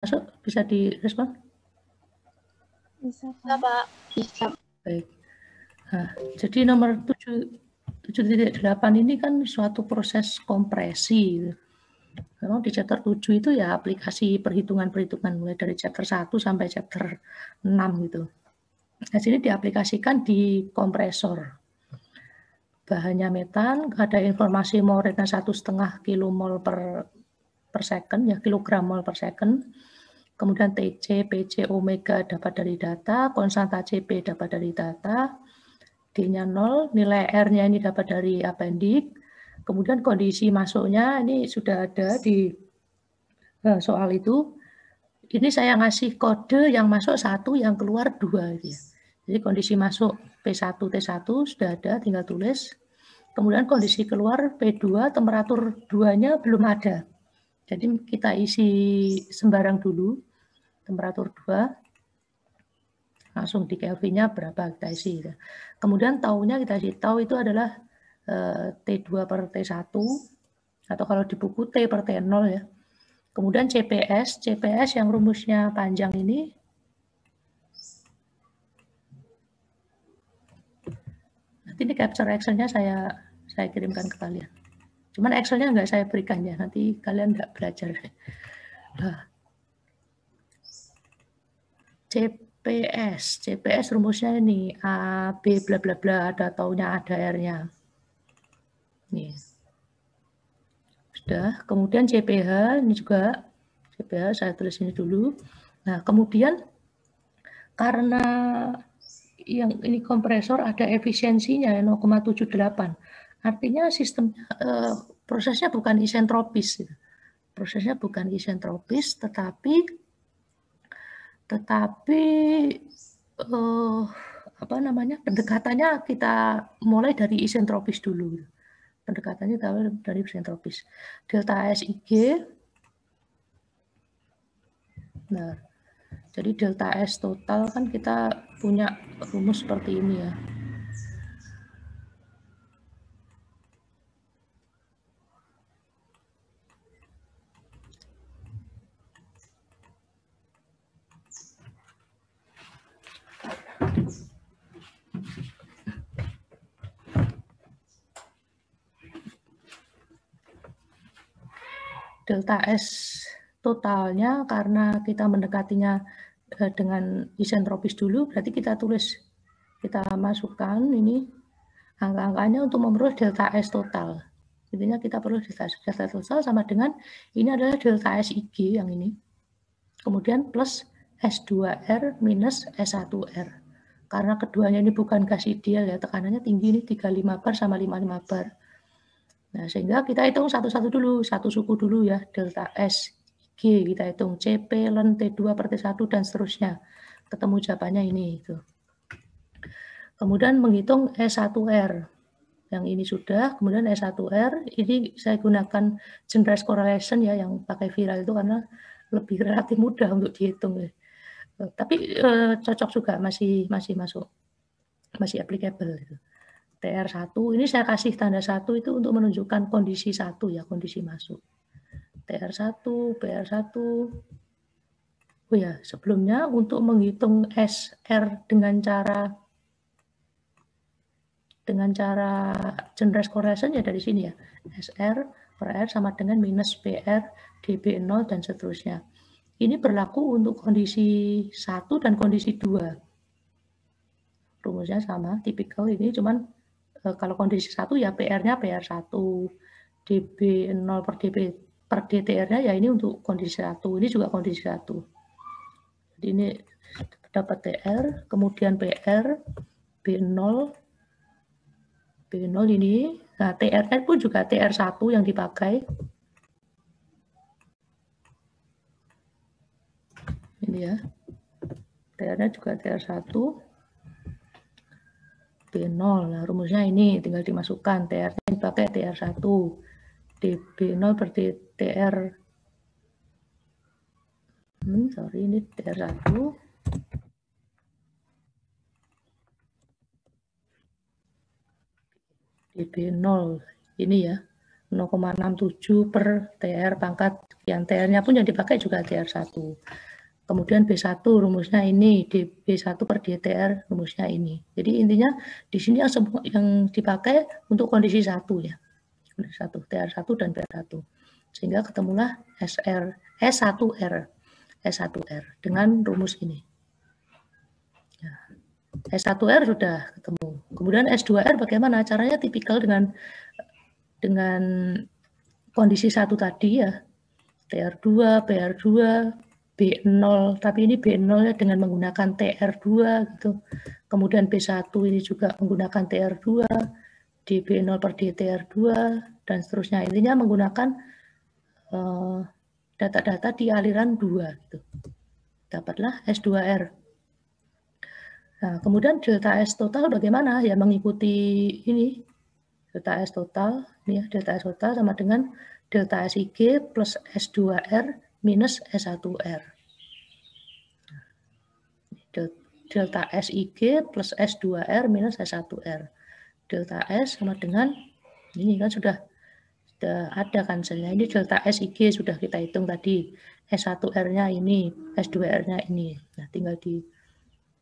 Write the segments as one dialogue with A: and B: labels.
A: Masuk, bisa direspon?
B: Bisa, Pak.
C: Bisa.
A: Baik. Nah, jadi nomor 7.8 ini kan suatu proses kompresi. Memang di chapter 7 itu ya aplikasi perhitungan-perhitungan mulai dari chapter 1 sampai chapter 6 gitu. Nah, sini diaplikasikan di kompresor. Bahannya metan, ada informasi mol rate-nya 1,5 kilomol per second, ya kilogram mol per second. Kemudian TC, PC, omega dapat dari data, konstanta CP dapat dari data, D-nya 0, nilai R-nya ini dapat dari appendix, kemudian kondisi masuknya ini sudah ada di soal itu. Ini saya ngasih kode yang masuk 1, yang keluar 2. Ya. Jadi kondisi masuk P1, T1 sudah ada, tinggal tulis. Kemudian kondisi keluar P2, temperatur 2-nya belum ada. Jadi kita isi sembarang dulu, temperatur 2, langsung di Kelvinnya berapa kita isi. Ya. Kemudian taunya kita isi, tau itu adalah T2 per T1, atau kalau di buku T per T0 ya. Kemudian CPS yang rumusnya panjang ini, nanti di capture Excel-nya saya kirimkan ke kalian. Cuman Excel-nya nggak saya berikan ya, nanti kalian nggak belajar. CPS rumusnya ini A, B, bla bla bla, ada taunya, ada R-nya. Nih. Sudah, kemudian CPH ini juga, CPH saya tulis ini dulu. Nah, kemudian karena yang ini kompresor ada efisiensinya 0,78. Artinya sistemnya prosesnya bukan isentropis. Prosesnya bukan isentropis, tetapi apa namanya, pendekatannya kita mulai dari isentropis dulu. Pendekatannya dari isentropis. Delta SIG. Nah, jadi delta S total kan kita punya rumus seperti ini ya. Delta S totalnya karena kita mendekatinya dengan isentropis dulu, berarti kita tulis, kita masukkan ini angka-angkanya untuk memperoleh delta S total. Intinya kita perlu delta total sama dengan ini adalah delta SIG yang ini. Kemudian plus S2R minus S1R. Karena keduanya ini bukan gas ideal ya, tekanannya tinggi ini 35 bar sama 55 bar. Nah, sehingga kita hitung satu-satu dulu, satu suku dulu ya, delta S, G, kita hitung CP, ln T2 per T1, dan seterusnya. Ketemu jawabannya ini. Itu. Kemudian menghitung S1R. Yang ini sudah, kemudian S1R, ini saya gunakan generalized correlation ya, yang pakai viral itu karena lebih relatif mudah untuk dihitung. Ya. Tapi cocok juga, masih masuk, masih applicable. Gitu. TR1, ini saya kasih tanda 1 itu untuk menunjukkan kondisi 1 ya, kondisi masuk. TR1, PR1. Oh ya, sebelumnya untuk menghitung SR dengan cara generalized correlation ya dari sini ya. SR per R sama dengan minus PR DB0 dan seterusnya. Ini berlaku untuk kondisi 1 dan kondisi 2. Rumusnya sama, tipikal ini cuman kalau kondisi 1 ya PR-nya PR1, DB0 per DB per DTR-nya ya ini untuk kondisi 1, ini juga kondisi 1. Jadi ini dapat TR, kemudian PR, B0 ini, nah TR pun juga TR1 yang dipakai. Ini ya, TR-nya juga TR1. B0, nah rumusnya ini tinggal dimasukkan, TR-nya dipakai TR1, DB0 per TR, sorry ini TR1, DB0 ini ya, 0,67 per TR pangkat sekian. TR-nya pun yang dipakai juga TR1. Kemudian B1 rumusnya ini, B1 per DTR rumusnya ini. Jadi intinya di sini yang dipakai untuk kondisi 1 ya. Kondisi 1, TR1 dan B1. Sehingga ketemulah S1R dengan rumus ini. Ya. S1R sudah ketemu. Kemudian S2R bagaimana? Caranya tipikal dengan kondisi 1 tadi ya. TR2, PR2, B0, tapi ini B0 dengan menggunakan TR2 gitu. Kemudian B1 ini juga menggunakan TR2, DB0 per DTR2 dan seterusnya. Intinya menggunakan data-data di aliran 2 gitu. Dapatlah S2R. Nah, kemudian delta S total bagaimana? Ya mengikuti ini. Delta S total, ini ya, delta S total sama dengan delta SIG plus S2R minus S1R. Delta SIG plus S2R minus S1R. Delta S sama dengan, ini kan sudah ada kan misalnya, ini delta SIG sudah kita hitung tadi. S1R-nya ini, S2R-nya ini. Nah, tinggal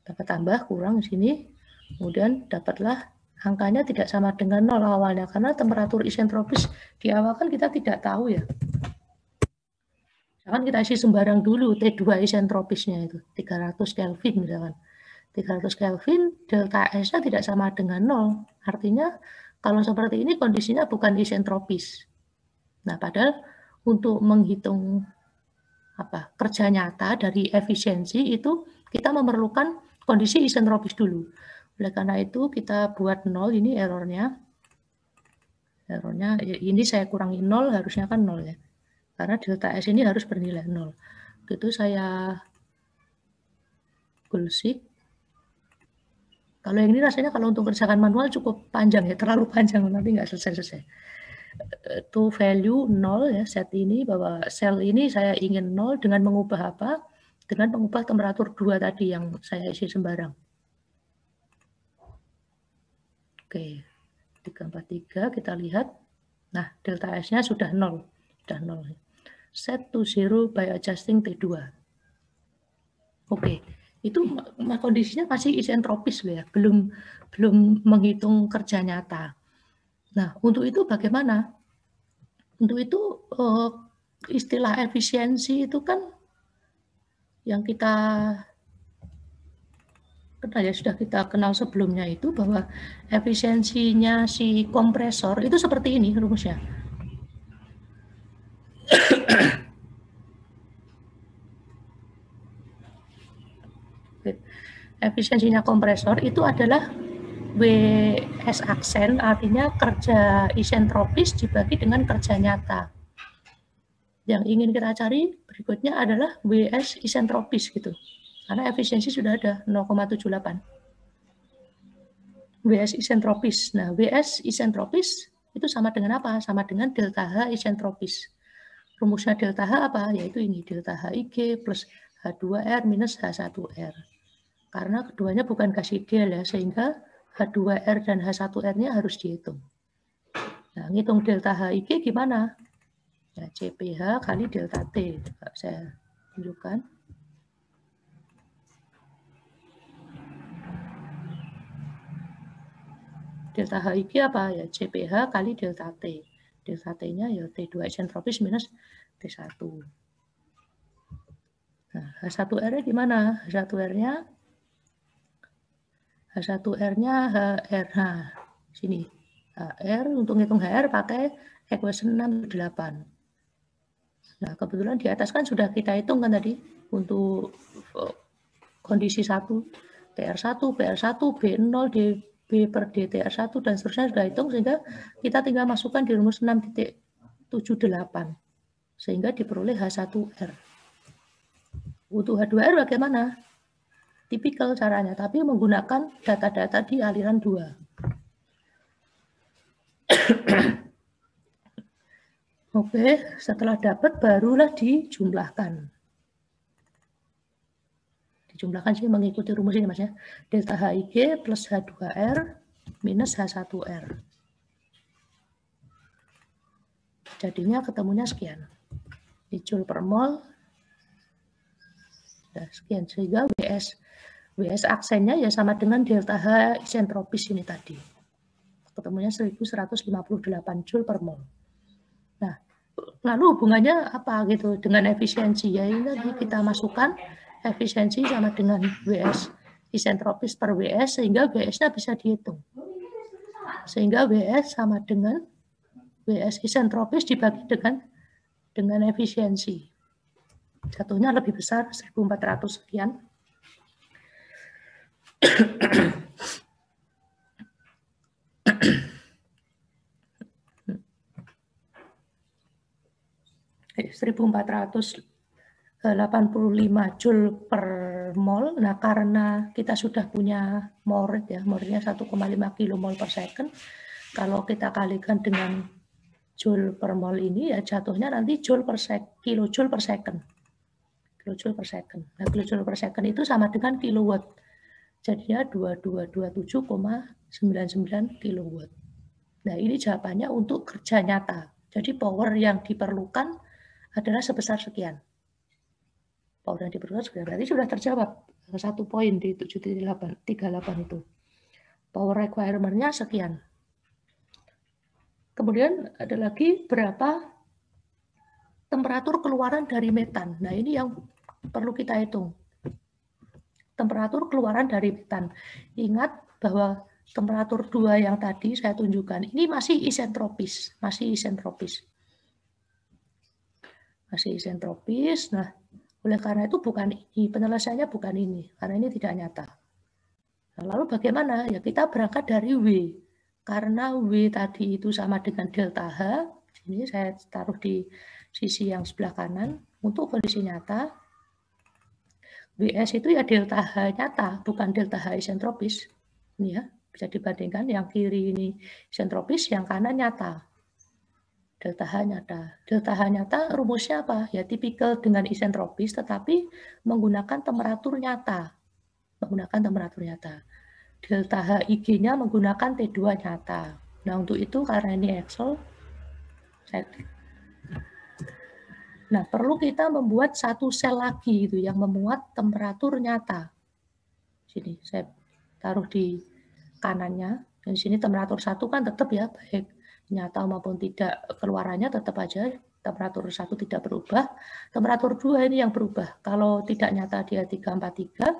A: tambah kurang di sini. Kemudian dapatlah angkanya tidak sama dengan 0 awalnya, karena temperatur isentropis di awal kan kita tidak tahu ya. Misalkan kita isi sembarang dulu, T2 isentropisnya itu, 300 Kelvin misalkan. 300 Kelvin, delta S-nya tidak sama dengan 0. Artinya, kalau seperti ini kondisinya bukan isentropis. Nah, padahal untuk menghitung kerja nyata dari efisiensi itu, kita memerlukan kondisi isentropis dulu. Oleh karena itu kita buat 0, ini errornya ini saya kurangi 0, harusnya kan 0 ya. Karena delta S ini harus bernilai 0. Itu saya gulsik. Kalau yang ini rasanya kalau untuk kerjakan manual cukup panjang ya, terlalu panjang, nanti nggak selesai-selesai. Itu value 0 ya, set ini, bahwa sel ini saya ingin 0 dengan mengubah apa? Dengan mengubah temperatur 2 tadi yang saya isi sembarang. Oke, 343 kita lihat. Nah, delta S-nya sudah 0. Sudah 0. Set to 0 by adjusting T2. Oke, itu kondisinya masih isentropis ya, belum menghitung kerja nyata. Nah, untuk itu bagaimana? Untuk itu istilah efisiensi itu kan yang kita kenal ya, sudah kita kenal sebelumnya itu, bahwa efisiensinya si kompresor itu seperti ini rumusnya. Efisiensinya kompresor itu adalah WS aksen, artinya kerja isentropis dibagi dengan kerja nyata. Yang ingin kita cari berikutnya adalah WS isentropis gitu. Karena efisiensi sudah ada 0,78. WS isentropis. Nah, WS isentropis itu sama dengan apa? Sama dengan delta H isentropis. Rumusnya delta H apa? Yaitu ini, delta HIG plus H2R minus H1R. Karena keduanya bukan gas ideal ya, sehingga H2R dan H1R-nya harus dihitung. Nah, ngitung delta HIG gimana? Ya, CPH kali delta T. Saya tunjukkan. Delta HIG apa? Ya, CPH kali delta T. Delta T-nya ya T2 isentropis minus T1. Nah, H1R-nya gimana? H1R-nya HR. Nah, sini. HR, untuk ngitung HR pakai equation 6-8. Nah, kebetulan di atas kan sudah kita hitung kan tadi untuk kondisi 1, TR1, PR1, B0, DB per DTR1, dan seterusnya sudah hitung, sehingga kita tinggal masukkan di rumus 6.78, sehingga diperoleh H1R. Untuk H2R bagaimana? Tipikal caranya, tapi menggunakan data-data di aliran 2. Oke, setelah dapat barulah dijumlahkan. Dijumlahkan sih mengikuti rumus ini Mas ya. Delta HIG plus H2R minus H1R. Jadinya ketemunya sekian. Di Joule per mol. Nah, sekian. Sehingga WS aksennya ya sama dengan delta H isentropis ini tadi. Ketemunya 1158 Joule per mol. Nah, lalu hubungannya apa gitu dengan efisiensi? Ya ini tadi kita masukkan efisiensi sama dengan WS isentropis per WS sehingga WS-nya bisa dihitung. Sehingga WS sama dengan WS isentropis dibagi dengan efisiensi. Jatuhnya lebih besar 1400 sekian. Eh, 1485 Joule per mol. Nah, karena kita sudah punya mol rate ya, mol rate-nya 1,5 kilomol per second. Kalau kita kalikan dengan Joule per mol ini ya jatuhnya nanti kilojoule per second. Kilojoule per second. Nah, kilojoule per second itu sama dengan kilowatt. Jadinya 2227,99 kilowatt. Nah, ini jawabannya untuk kerja nyata. Jadi power yang diperlukan adalah sebesar sekian. Power yang diperlukan sekian. Berarti sudah terjawab. 1 poin di 7.38 itu. Power requirement-nya sekian. Kemudian ada lagi berapa temperatur keluaran dari metan. Nah, ini yang perlu kita hitung. Temperatur keluaran dari metan. Ingat bahwa temperatur 2 yang tadi saya tunjukkan, ini masih isentropis. Masih isentropis. Masih isentropis. Nah, oleh karena itu bukan ini, penyelesaiannya bukan ini. Karena ini tidak nyata. Nah, lalu bagaimana? Ya kita berangkat dari W. Karena W tadi itu sama dengan delta H. Ini saya taruh di sisi yang sebelah kanan. Untuk kondisi nyata, WS itu ya delta H nyata, bukan delta H isentropis. Ini ya, bisa dibandingkan yang kiri ini isentropis, yang kanan nyata. Delta H nyata. Delta H nyata rumusnya apa? Ya tipikal dengan isentropis, tetapi menggunakan temperatur nyata. Menggunakan temperatur nyata. Delta H IG-nya menggunakan T2 nyata. Nah, untuk itu karena ini Excel, nah, perlu kita membuat satu sel lagi gitu yang memuat temperatur nyata. Sini saya taruh di kanannya. Dan di sini temperatur 1 kan tetap ya, baik nyata maupun tidak, keluarannya tetap aja temperatur 1 tidak berubah. Temperatur 2 ini yang berubah. Kalau tidak nyata dia 343,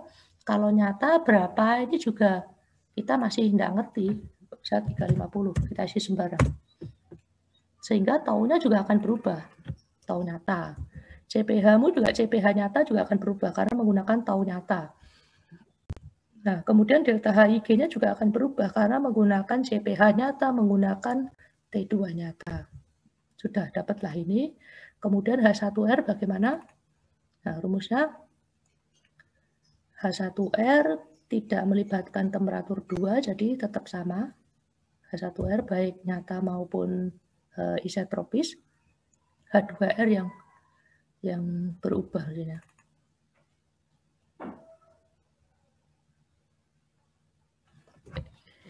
A: kalau nyata berapa ini juga kita masih tidak ngerti. Bisa 350, kita isi sembarang. Sehingga taunya juga akan berubah. Tau nyata. CPH-mu juga CPH nyata juga akan berubah karena menggunakan tau nyata. Nah, kemudian delta HIG-nya juga akan berubah karena menggunakan CPH nyata, menggunakan T2 nyata. Sudah dapatlah ini. Kemudian H1R bagaimana? Nah, rumusnya H1R tidak melibatkan temperatur 2, jadi tetap sama. H1R baik nyata maupun isentropis. H2R yang berubah ini.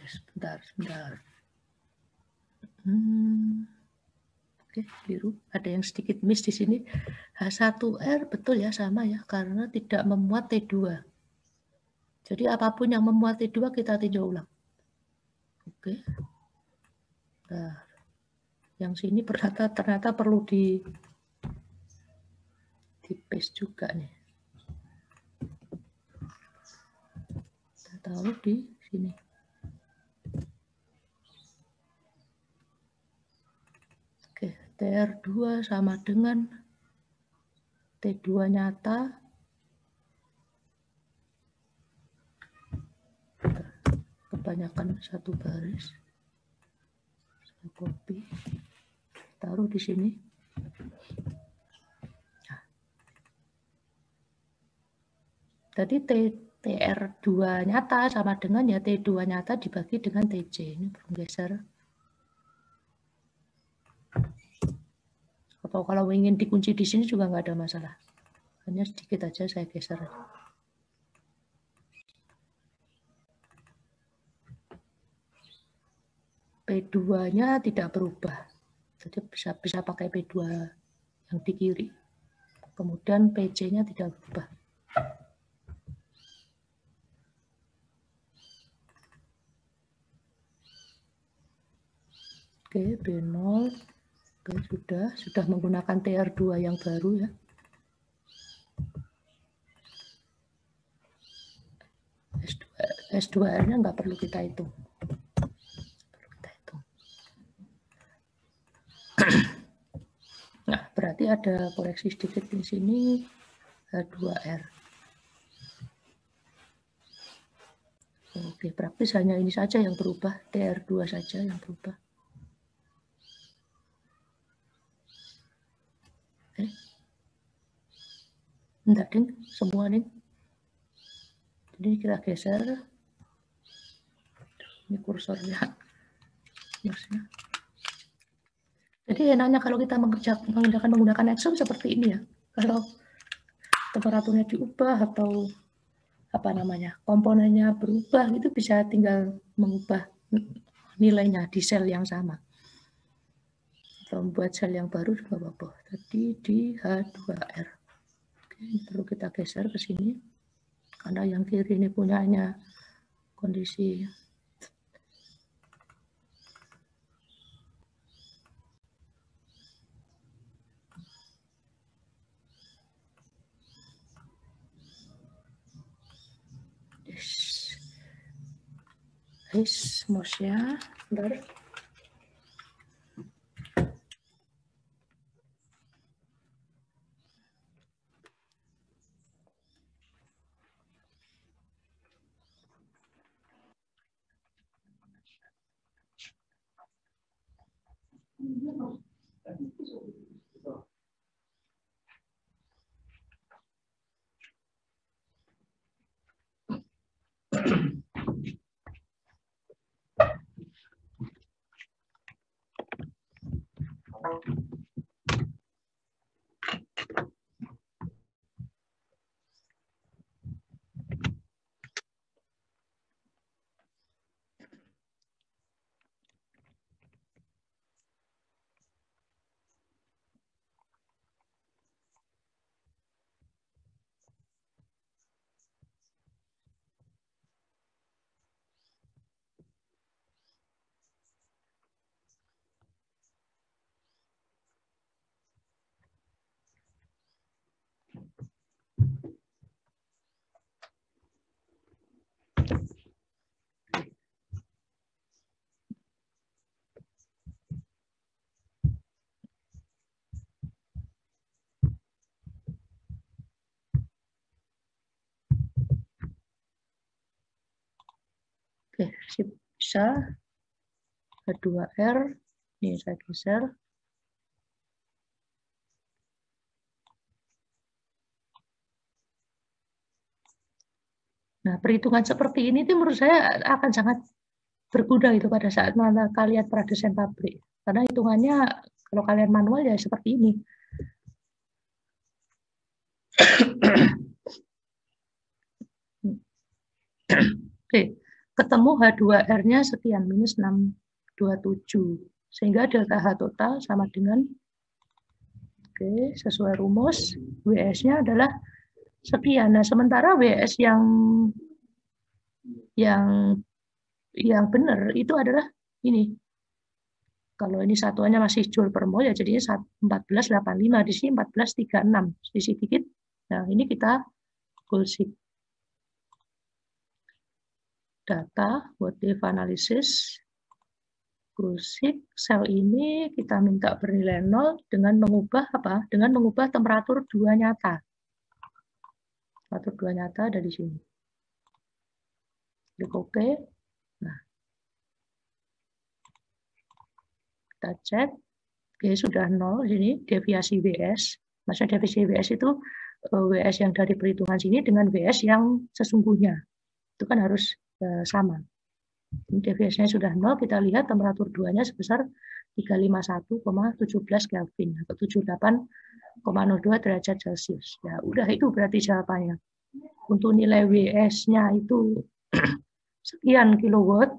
A: Sebentar. Oke, biru. Ada yang sedikit miss di sini. H1R betul ya, sama ya, karena tidak memuat T2. Jadi apapun yang memuat T2 kita tinjau ulang. Oke. Nah, yang sini ternyata perlu di paste juga nih. Kita taruh di sini. Oke, TR2 sama dengan T2 nyata. Kebanyakan satu baris. Saya copy. Taruh di sini. Nah. Tadi TR2 nyata sama dengan ya T2 nyata dibagi dengan TJ. Ini belum geser. Atau kalau ingin dikunci di sini juga nggak ada masalah. Hanya sedikit aja saya geser. P2-nya tidak berubah. Jadi bisa pakai P2 yang di kiri. Kemudian PC-nya tidak berubah. Oke, B0. Oke, sudah menggunakan TR2 yang baru ya. S2R-nya nggak perlu kita hitung. Nah, berarti ada koreksi sedikit di sini, H2R. Oke, praktis hanya ini saja yang berubah, TR2 saja yang berubah. Enggak, Ding, semua nih. Jadi kita geser. Ini kursornya. Jadi enaknya kalau kita mengerjakan menggunakan Excel seperti ini ya. Kalau temperaturnya diubah atau apa namanya komponennya berubah, itu bisa tinggal mengubah nilainya di sel yang sama. Atau membuat sel yang baru juga apa-apa. Tadi di H2R. Oke, perlu kita geser ke sini. Karena yang kiri ini punyanya kondisi mouse-nya, bentar. Oke, bisa H2R, ini saya geser. Nah, perhitungan seperti ini tuh menurut saya akan sangat berguna itu pada saat mana kalian pradesain pabrik. Karena hitungannya kalau kalian manual ya seperti ini. Oke, ketemu H2R-nya sekian, minus 627. Sehingga delta H total sama dengan, oke, sesuai rumus, WS-nya adalah sekian. Nah, sementara WS yang benar itu adalah ini. Kalau ini satuannya masih joule per mol, ya jadinya 1485. Di sini 1436. Sedikit dikit. Nah, ini kita goal-sheet. Data, motif analisis, goal-sheet, sel ini kita minta bernilai 0 dengan mengubah apa? Dengan mengubah temperatur 2 nyata. Temperatur 2 nyata ada di sini. Klik OK. Nah, kita cek. Oke, sudah 0 sini deviasi WS. Maksudnya deviasi WS itu WS yang dari perhitungan sini dengan WS yang sesungguhnya. Itu kan harus sama. Ini deviasinya sudah 0, kita lihat temperatur 2-nya sebesar 351,17 Kelvin atau 78,02 derajat Celcius. Ya, udah itu berarti jawabannya. Untuk nilai WS-nya itu sekian kilowatt,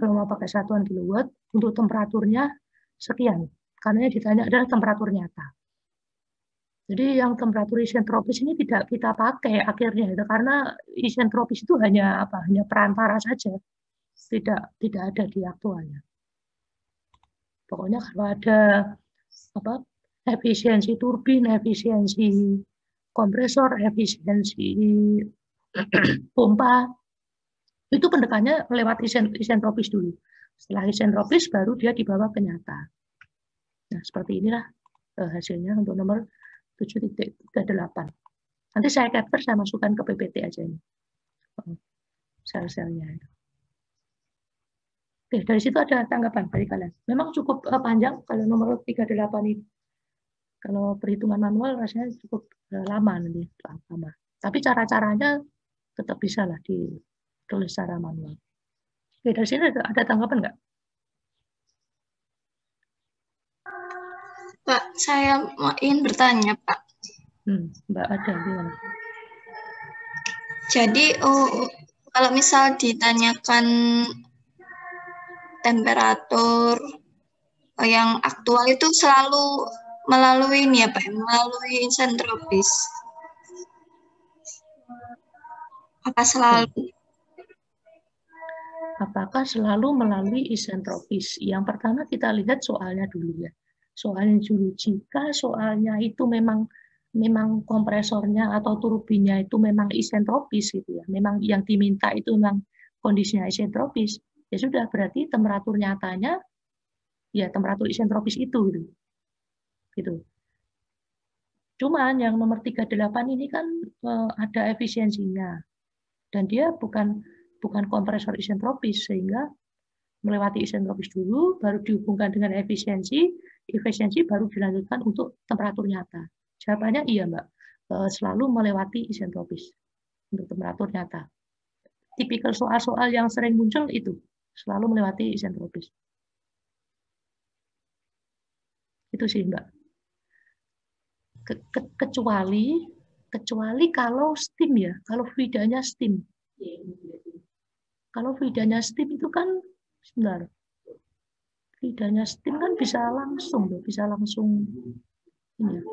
A: kalau mau pakai satuan kilowatt, untuk temperaturnya sekian. Karena yang ditanya adalah temperatur nyata. Jadi yang temperatur isentropis ini tidak kita pakai akhirnya, karena isentropis itu hanya apa? Hanya perantara saja, tidak ada di aktualnya. Pokoknya kalau ada apa? Efisiensi turbin, efisiensi kompresor, efisiensi pompa, itu pendekatannya lewat isentropis dulu. Setelah isentropis baru dia dibawa ke nyata. Nah, seperti inilah hasilnya untuk nomor 7.38. Nanti saya capture, saya masukkan ke PPT aja ini. Sel-selnya. Oke, dari situ ada tanggapan dari kalian. Memang cukup panjang kalau nomor 38 ini. Kalau perhitungan manual rasanya cukup lama nanti. Lama. Tapi cara-caranya tetap bisa lah ditulis secara manual. Oke, dari sini ada tanggapan nggak?
B: Pak, saya ingin bertanya, Pak.
A: Mbak ada gimana?
B: Jadi, kalau misal ditanyakan temperatur yang aktual itu selalu melalui ini ya, Pak, melalui isentropis. Apa selalu?
A: Apakah selalu melalui isentropis? Yang pertama kita lihat soalnya dulu ya. Soalnya dulu, jika soalnya itu memang kompresornya atau turbinnya itu memang isentropis gitu ya, memang yang diminta itu memang kondisinya isentropis, ya sudah berarti temperatur nyatanya ya temperatur isentropis itu gitu. Cuman yang nomor 38 ini kan ada efisiensinya dan dia bukan kompresor isentropis, sehingga melewati isentropis dulu, baru dihubungkan dengan efisiensi baru dilanjutkan untuk temperatur nyata. Jawabannya iya, Mbak. Selalu melewati isentropis untuk temperatur nyata. Tipikal soal-soal yang sering muncul itu, selalu melewati isentropis. Itu sih, Mbak. Kecuali kalau steam ya, kalau feedanya steam. Kalau feedanya steam itu kan, sebentar, feedanya steam kan bisa langsung ini.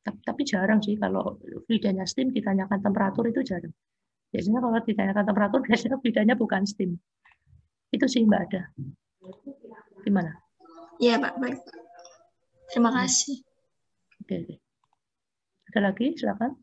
A: Tapi jarang sih kalau feedanya steam ditanyakan temperatur, itu jarang. Biasanya kalau ditanyakan temperatur biasanya feedanya bukan steam. Itu sih Mbak ada. Gimana?
B: Iya Pak, baik Pak. Terima kasih.
A: Oke. Ada lagi, silakan.